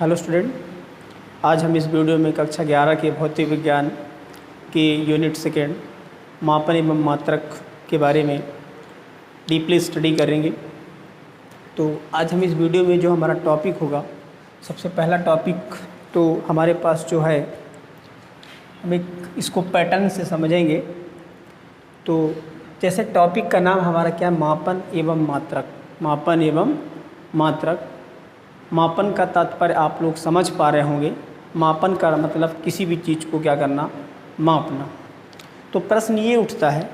Hello student, आज हम इस वीडियो में कक्षा 11 के भौतिक विज्ञान के यूनिट सेकेंड मापन एवं मात्रक के बारे में डीपली स्टडी करेंगे। तो आज हम इस वीडियो में जो हमारा टॉपिक होगा, सबसे पहला टॉपिक तो हमारे पास जो है, हम इसको पैटर्न से समझेंगे। तो जैसे टॉपिक का नाम हमारा क्या है, मापन एवं मात्रक। मापन एवं मात्रक, मापन का तात्पर्य आप लोग समझ पा रहे होंगे। मापन का मतलब किसी भी चीज़ को क्या करना, मापना। तो प्रश्न ये उठता है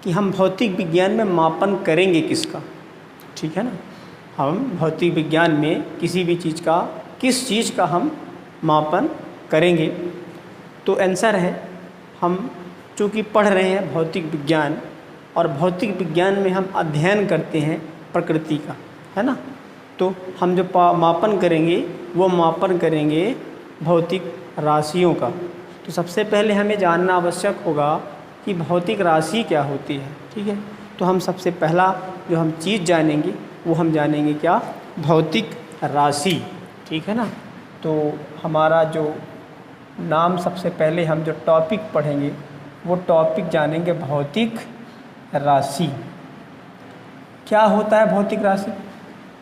कि हम भौतिक विज्ञान में मापन करेंगे किसका, ठीक है ना। हम भौतिक विज्ञान में किसी भी चीज़ का, किस चीज़ का हम मापन करेंगे। तो आंसर है, हम चूँकि पढ़ रहे हैं भौतिक विज्ञान, और भौतिक विज्ञान में हम अध्ययन करते हैं प्रकृति का, है ना। तो हम जो मापन करेंगे वो मापन करेंगे भौतिक राशियों का। तो सबसे पहले हमें जानना आवश्यक होगा कि भौतिक राशि क्या होती है, ठीक है। तो हम सबसे पहला जो हम चीज़ जानेंगे वो हम जानेंगे क्या, भौतिक राशि, ठीक है ना। तो हमारा जो नाम, सबसे पहले हम जो टॉपिक पढ़ेंगे वो टॉपिक जानेंगे भौतिक राशि। क्या होता है भौतिक राशि,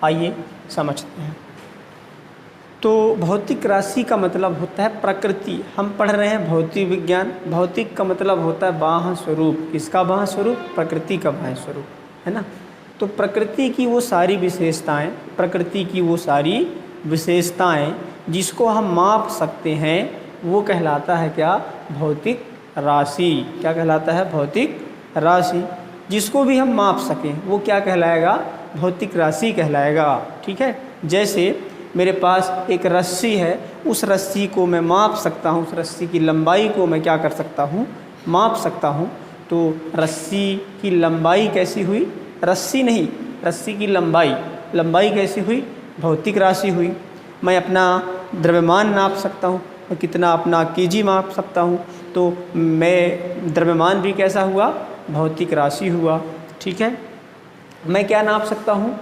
आइए समझते हैं। तो भौतिक राशि का मतलब होता है प्रकृति। हम पढ़ रहे हैं भौतिक विज्ञान, भौतिक का मतलब होता है बाह्य स्वरूप। किसका बाह्य स्वरूप, प्रकृति का बाह्य स्वरूप, है ना। तो प्रकृति की वो सारी विशेषताएं, प्रकृति की वो सारी विशेषताएं जिसको हम माप सकते हैं वो कहलाता है क्या, भौतिक राशि। क्या कहलाता है, भौतिक राशि। जिसको भी हम माप सकें वो क्या कहलाएगा, भौतिक राशि कहलाएगा, ठीक है। जैसे मेरे पास एक रस्सी है, उस रस्सी को मैं माप सकता हूँ, उस रस्सी की लंबाई को मैं क्या कर सकता हूँ, माप सकता हूँ। तो रस्सी की लंबाई कैसी हुई, रस्सी नहीं, रस्सी की लंबाई, लंबाई कैसी हुई, भौतिक राशि हुई। मैं अपना द्रव्यमान नाप सकता हूँ, मैं कितना अपना केजी माप सकता हूँ, तो मैं द्रव्यमान भी कैसा हुआ, भौतिक राशि हुआ, ठीक है। मैं क्या नाप सकता हूँ,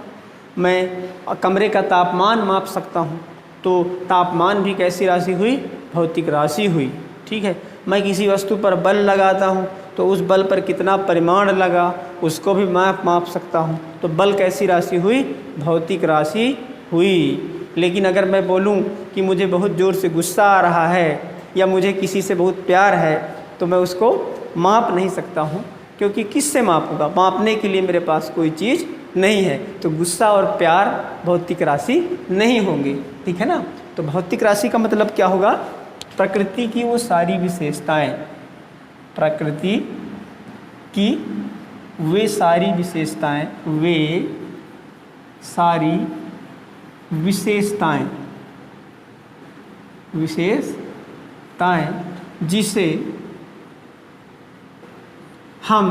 मैं कमरे का तापमान माप सकता हूँ, तो तापमान भी कैसी राशि हुई, भौतिक राशि हुई, ठीक है। मैं किसी वस्तु पर बल लगाता हूँ तो उस बल पर कितना परिमाण लगा उसको भी मैं माप सकता हूँ, तो बल कैसी राशि हुई, भौतिक राशि हुई। लेकिन अगर मैं बोलूँ कि मुझे बहुत ज़ोर से गुस्सा आ रहा है या मुझे किसी से बहुत प्यार है, तो मैं उसको माप नहीं सकता हूँ, क्योंकि किससे मापूंगा, मापने के लिए मेरे पास कोई चीज़ नहीं है। तो गुस्सा और प्यार भौतिक राशि नहीं होंगे, ठीक है ना। तो भौतिक राशि का मतलब क्या होगा, प्रकृति की वो सारी विशेषताएं, प्रकृति की वे सारी विशेषताएं, वे सारी विशेषताएं, विशेषताएं जिसे हम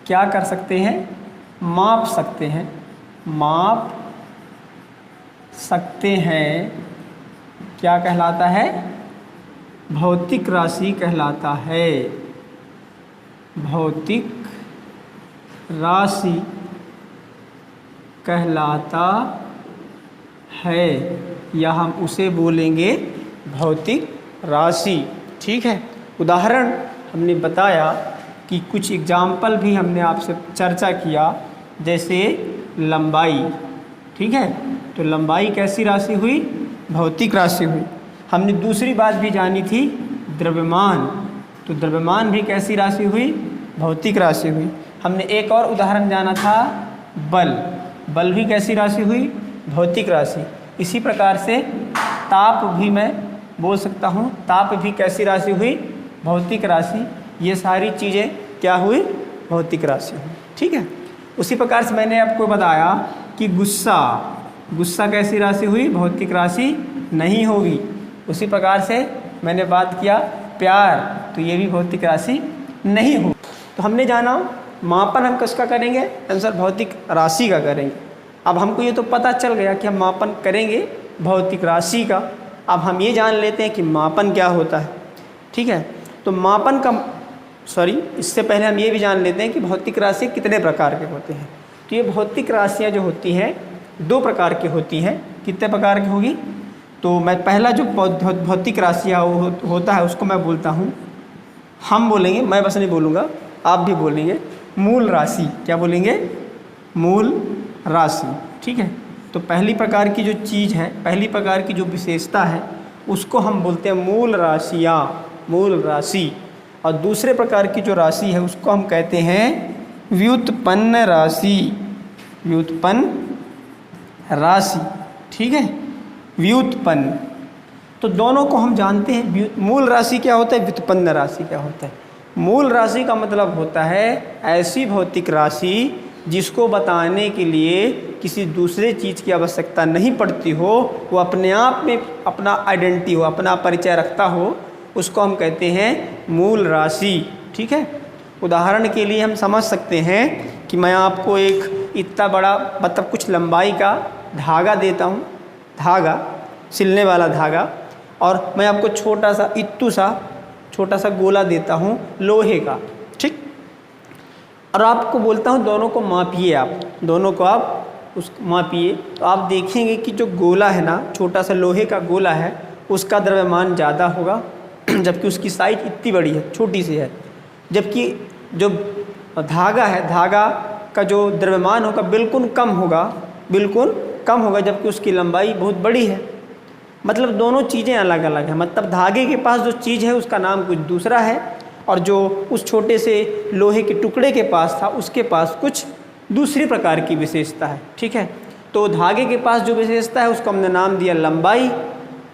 क्या कर सकते हैं, माप सकते हैं, माप सकते हैं, क्या कहलाता है, भौतिक राशि कहलाता है। भौतिक राशि कहलाता है, या हम उसे बोलेंगे भौतिक राशि, ठीक है। उदाहरण हमने बताया कि कुछ एग्जाम्पल भी हमने आपसे चर्चा किया, जैसे लंबाई, ठीक है। तो लंबाई कैसी राशि हुई, भौतिक राशि हुई। हमने दूसरी बात भी जानी थी, द्रव्यमान, तो द्रव्यमान भी कैसी राशि हुई, भौतिक राशि हुई। हमने एक और उदाहरण जाना था, बल, बल भी कैसी राशि हुई, भौतिक राशि। इसी प्रकार से ताप भी मैं बोल सकता हूँ, ताप भी कैसी राशि हुई, भौतिक राशि। ये सारी चीज़ें क्या हुई, भौतिक राशि हुई, ठीक है। उसी प्रकार से मैंने आपको बताया कि गुस्सा, गुस्सा कैसी राशि हुई, भौतिक राशि नहीं होगी। उसी प्रकार से मैंने बात किया प्यार, तो ये भी भौतिक राशि नहीं हो। तो हमने जाना मापन हम किसका करेंगे, आंसर भौतिक राशि का करेंगे। अब हमको ये तो पता चल गया कि हम मापन करेंगे भौतिक राशि का। अब हम ये जान लेते हैं कि मापन क्या होता है, ठीक है। तो मापन का इससे पहले हम ये भी जान लेते हैं कि भौतिक राशि कितने प्रकार के होते हैं। तो ये भौतिक राशियाँ जो होती हैं दो प्रकार की होती हैं। कितने प्रकार की होगी? तो मैं पहला जो भौतिक राशियाँ होता है उसको मैं बोलता हूँ, हम बोलेंगे, मैं बस नहीं बोलूँगा, आप भी बोलेंगे, मूल राशि। क्या बोलेंगे? मूल राशि। ठीक है। तो पहली प्रकार की जो चीज़ है, पहली प्रकार की जो विशेषता है उसको हम बोलते हैं मूल राशियाँ, मूल राशि। और दूसरे प्रकार की जो राशि है उसको हम कहते हैं व्युत्पन्न राशि, व्युत्पन्न राशि। ठीक है, व्युत्पन्न। तो दोनों को हम जानते हैं। मूल राशि क्या होता है, व्युत्पन्न राशि क्या होता है? मूल राशि का मतलब होता है ऐसी भौतिक राशि जिसको बताने के लिए किसी दूसरे चीज़ की आवश्यकता नहीं पड़ती हो, वो अपने आप में अपना आइडेंटिटी हो, अपना परिचय रखता हो, उसको हम कहते हैं मूल राशि। ठीक है। उदाहरण के लिए हम समझ सकते हैं कि मैं आपको एक इतना बड़ा मतलब कुछ लंबाई का धागा देता हूँ, धागा, सिलने वाला धागा, और मैं आपको छोटा सा इत्तू सा छोटा सा गोला देता हूँ लोहे का। ठीक। और आपको बोलता हूँ दोनों को मापिए, आप दोनों को आप उस मापिए, तो आप देखेंगे कि जो गोला है ना, छोटा सा लोहे का गोला है, उसका द्रव्यमान ज़्यादा होगा जबकि उसकी साइज इतनी बड़ी है, छोटी सी है। जबकि जो धागा है, धागा का जो द्रव्यमान होगा बिल्कुल कम होगा, बिल्कुल कम होगा, जबकि उसकी लंबाई बहुत बड़ी है। मतलब दोनों चीज़ें अलग अलग हैं। मतलब धागे के पास जो चीज़ है उसका नाम कुछ दूसरा है, और जो उस छोटे से लोहे के टुकड़े के पास था उसके पास कुछ दूसरी प्रकार की विशेषता है। ठीक है। तो धागे के पास जो विशेषता है उसको हमने नाम दिया लंबाई,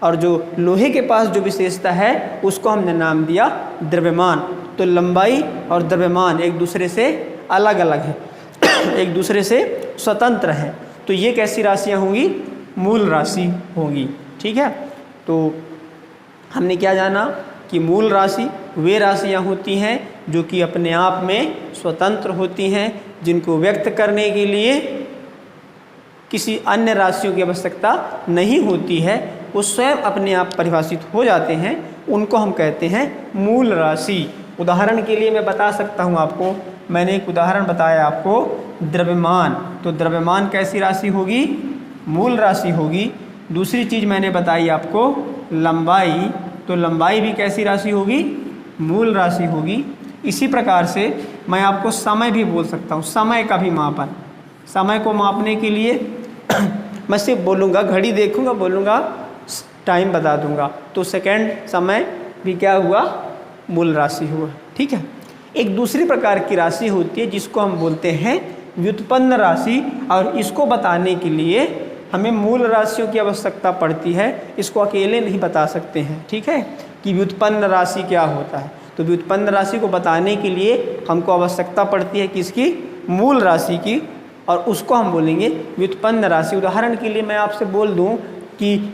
और जो लोहे के पास जो विशेषता है उसको हमने नाम दिया द्रव्यमान। तो लंबाई और द्रव्यमान एक दूसरे से अलग अलग है, एक दूसरे से स्वतंत्र हैं। तो ये कैसी राशियाँ होंगी? मूल राशि होंगी। ठीक है। तो हमने क्या जाना कि मूल राशि वे राशियाँ होती हैं जो कि अपने आप में स्वतंत्र होती हैं, जिनको व्यक्त करने के लिए किसी अन्य राशियों की आवश्यकता नहीं होती है, वो स्वयं अपने आप परिभाषित हो जाते हैं, उनको हम कहते हैं मूल राशि। उदाहरण के लिए मैं बता सकता हूँ आपको, मैंने एक उदाहरण बताया आपको, द्रव्यमान। तो द्रव्यमान कैसी राशि होगी? मूल राशि होगी। दूसरी चीज़ मैंने बताई आपको लंबाई, तो लंबाई भी कैसी राशि होगी? मूल राशि होगी। इसी प्रकार से मैं आपको समय भी बोल सकता हूँ, समय का भी मापन। समय को मापने के लिए मैं सिर्फ बोलूँगा, घड़ी देखूँगा, बोलूँगा, टाइम बता दूँगा, तो सेकंड समय भी क्या हुआ? मूल राशि हुआ। ठीक है। एक दूसरी प्रकार की राशि होती है जिसको हम बोलते हैं व्युत्पन्न राशि, और इसको बताने के लिए हमें मूल राशियों की आवश्यकता पड़ती है, इसको अकेले नहीं बता सकते हैं। ठीक है, कि व्युत्पन्न राशि क्या होता है। तो व्युत्पन्न राशि को बताने के लिए हमको आवश्यकता पड़ती है किसकी? मूल राशि की, और उसको हम बोलेंगे व्युत्पन्न राशि। उदाहरण के लिए मैं आपसे बोल दूं कि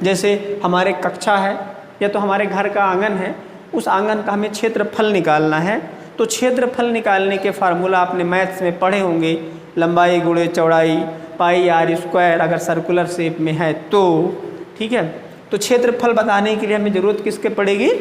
जैसे हमारे कक्षा है या तो हमारे घर का आंगन है, उस आंगन का हमें क्षेत्रफल निकालना है। तो क्षेत्रफल निकालने के फार्मूला आपने मैथ्स में पढ़े होंगे, लंबाई गुणे चौड़ाई, पाई आर स्क्वायर, अगर सर्कुलर शेप में है तो। ठीक है। तो क्षेत्रफल बताने के लिए हमें ज़रूरत किसके पड़ेगी?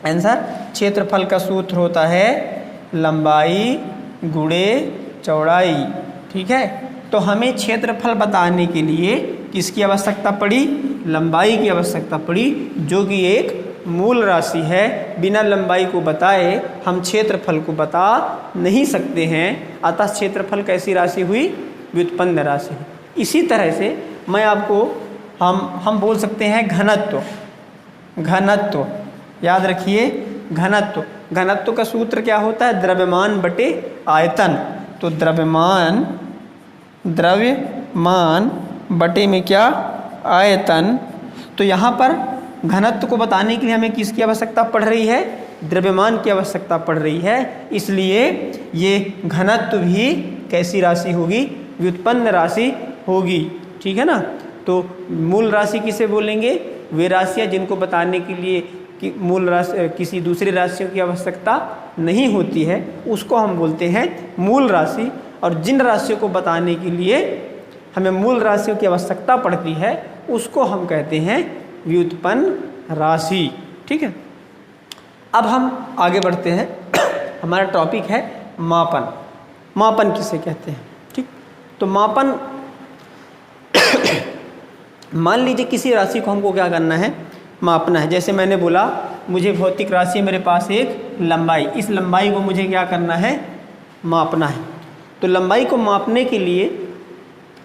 आंसर, क्षेत्रफल का सूत्र होता है लंबाई गुणे चौड़ाई। ठीक है। तो हमें क्षेत्रफल बताने के लिए किसकी आवश्यकता पड़ी? लंबाई की आवश्यकता पड़ी, जो कि एक मूल राशि है। बिना लंबाई को बताए हम क्षेत्रफल को बता नहीं सकते हैं, अतः क्षेत्रफल कैसी राशि हुई? व्युत्पन्न राशि। इसी तरह से मैं आपको हम बोल सकते हैं घनत्व। घनत्व याद रखिए, घनत्व, घनत्व का सूत्र क्या होता है? द्रव्यमान बटे आयतन। तो द्रव्यमान बटे में क्या? आयतन। तो यहाँ पर घनत्व को बताने के लिए हमें किसकी आवश्यकता पड़ रही है? द्रव्यमान की आवश्यकता पड़ रही है। इसलिए ये घनत्व भी कैसी राशि होगी? व्युत्पन्न राशि होगी। ठीक है ना। तो मूल राशि किसे बोलेंगे? वे राशियाँ जिनको बताने के लिए कि मूल राशि किसी दूसरी राशियों की आवश्यकता नहीं होती है, उसको हम बोलते हैं मूल राशि। और जिन राशियों को बताने के लिए हमें मूल राशियों की आवश्यकता पड़ती है, उसको हम कहते हैं व्युत्पन्न राशि। ठीक है। अब हम आगे बढ़ते हैं। हमारा टॉपिक है मापन। मापन किसे कहते हैं? ठीक। तो मापन मान लीजिए किसी राशि को हमको क्या करना है, मापना है। जैसे मैंने बोला मुझे भौतिक राशि मेरे पास एक लंबाई, इस लंबाई को मुझे क्या करना है, मापना है। तो लंबाई को मापने के लिए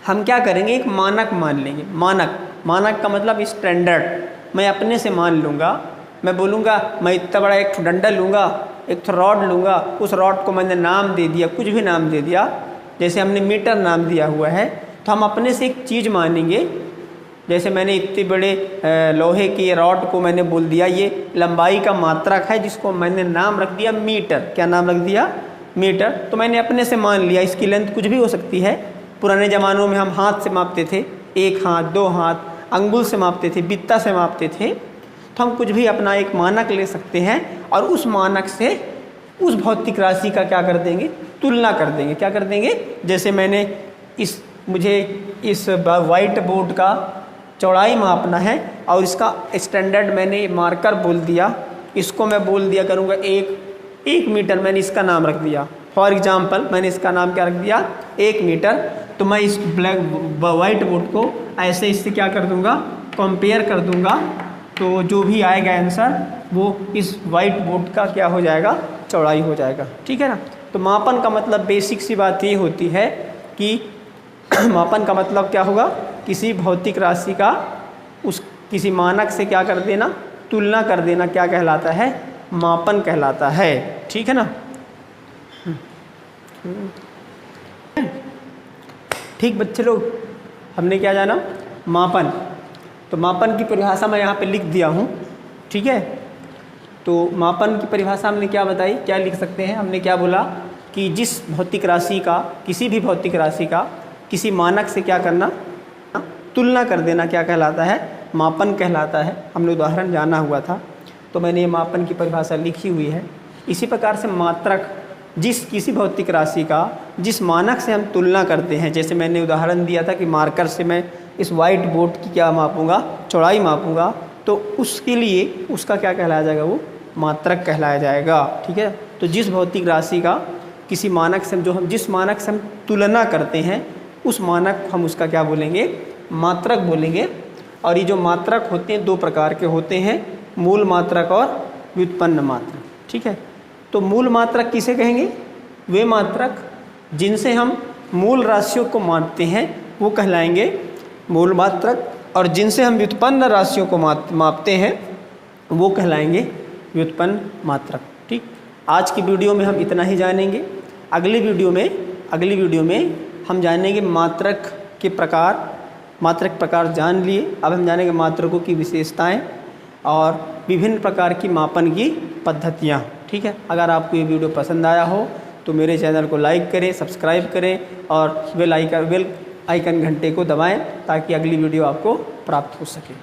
हम क्या करेंगे, एक मानक मान लेंगे। मानक का मतलब स्टैंडर्ड। मैं अपने से मान लूँगा, मैं बोलूँगा मैं इतना बड़ा एक डंडा लूँगा, एक रॉड लूँगा, उस रॉड को मैंने नाम दे दिया, कुछ भी नाम दे दिया, जैसे हमने मीटर नाम दिया हुआ है, तो हम अपने से एक चीज़ मानेंगे। जैसे मैंने इतने बड़े लोहे की रॉड को मैंने बोल दिया ये लंबाई का मात्रक है, जिसको मैंने नाम रख दिया मीटर। क्या नाम रख दिया, मीटर। तो मैंने अपने से मान लिया, इसकी लेंथ कुछ भी हो सकती है। पुराने ज़मानों में हम हाथ से मापते थे, 1 हाथ 2 हाथ, अंगुल से मापते थे, बित्ता से मापते थे। तो हम कुछ भी अपना एक मानक ले सकते हैं और उस मानक से उस भौतिक राशि का क्या कर देंगे, तुलना कर देंगे। क्या कर देंगे, जैसे मैंने मुझे इस वाइट बोर्ड का चौड़ाई मापना है और इसका स्टैंडर्ड मैंने मार्कर बोल दिया, इसको मैं बोल दिया करूँगा 1 मीटर। मैंने इसका नाम रख दिया, फॉर एग्जांपल मैंने इसका नाम क्या रख दिया, 1 मीटर। तो मैं इस वाइट बोर्ड को ऐसे इससे क्या कर दूँगा, कंपेयर कर दूँगा। तो जो भी आएगा आंसर वो इस वाइट बोर्ड का क्या हो जाएगा, चौड़ाई हो जाएगा। ठीक है ना। तो मापन का मतलब बेसिक सी बात ये होती है कि मापन का मतलब क्या होगा, किसी भौतिक राशि का उस किसी मानक से क्या कर देना, तुलना कर देना, क्या कहलाता है, मापन कहलाता है। ठीक है ना। ठीक बच्चे लोग, हमने क्या जाना, मापन। तो मापन की परिभाषा मैं यहाँ पे लिख दिया हूँ। ठीक है। तो मापन की परिभाषा हमने क्या बताई, क्या लिख सकते हैं, हमने क्या बोला कि जिस भौतिक राशि का, किसी भी भौतिक राशि का किसी मानक से क्या करना, तुलना कर देना, क्या कहलाता है, मापन कहलाता है। हमने उदाहरण जाना हुआ था, तो मैंने ये मापन की परिभाषा लिखी हुई है। इसी प्रकार से मात्रक, जिस किसी भौतिक राशि का जिस मानक से हम तुलना करते हैं, जैसे मैंने उदाहरण दिया था कि मार्कर से मैं इस वाइट बोर्ड की क्या मापूंगा, चौड़ाई मापूंगा, तो उसके लिए उसका क्या कहलाया जाएगा, वो मात्रक कहलाया जाएगा। ठीक है। तो जिस भौतिक राशि का किसी मानक से जिस मानक से हम तुलना करते हैं, उस मानक हम उसका क्या बोलेंगे, मात्रक बोलेंगे। और ये जो मात्रक होते हैं 2 प्रकार के होते हैं, मूल मात्रक और व्युत्पन्न मात्रक। ठीक है। तो मूल मात्रक किसे कहेंगे, वे मात्रक जिनसे हम मूल राशियों को मापते हैं वो कहलाएंगे मूल मात्रक, और जिनसे हम व्युत्पन्न राशियों को मापते हैं वो कहलाएंगे व्युत्पन्न मात्रक। ठीक। आज की वीडियो में हम इतना ही जानेंगे। अगली वीडियो में हम जानेंगे मात्रक के प्रकार। मात्रक प्रकार जान लिए, अब हम जानेंगे मात्रकों की विशेषताएं और विभिन्न प्रकार की मापन की पद्धतियां। ठीक है। अगर आपको ये वीडियो पसंद आया हो तो मेरे चैनल को लाइक करें, सब्सक्राइब करें और बेल आइकन घंटे को दबाएं ताकि अगली वीडियो आपको प्राप्त हो सके।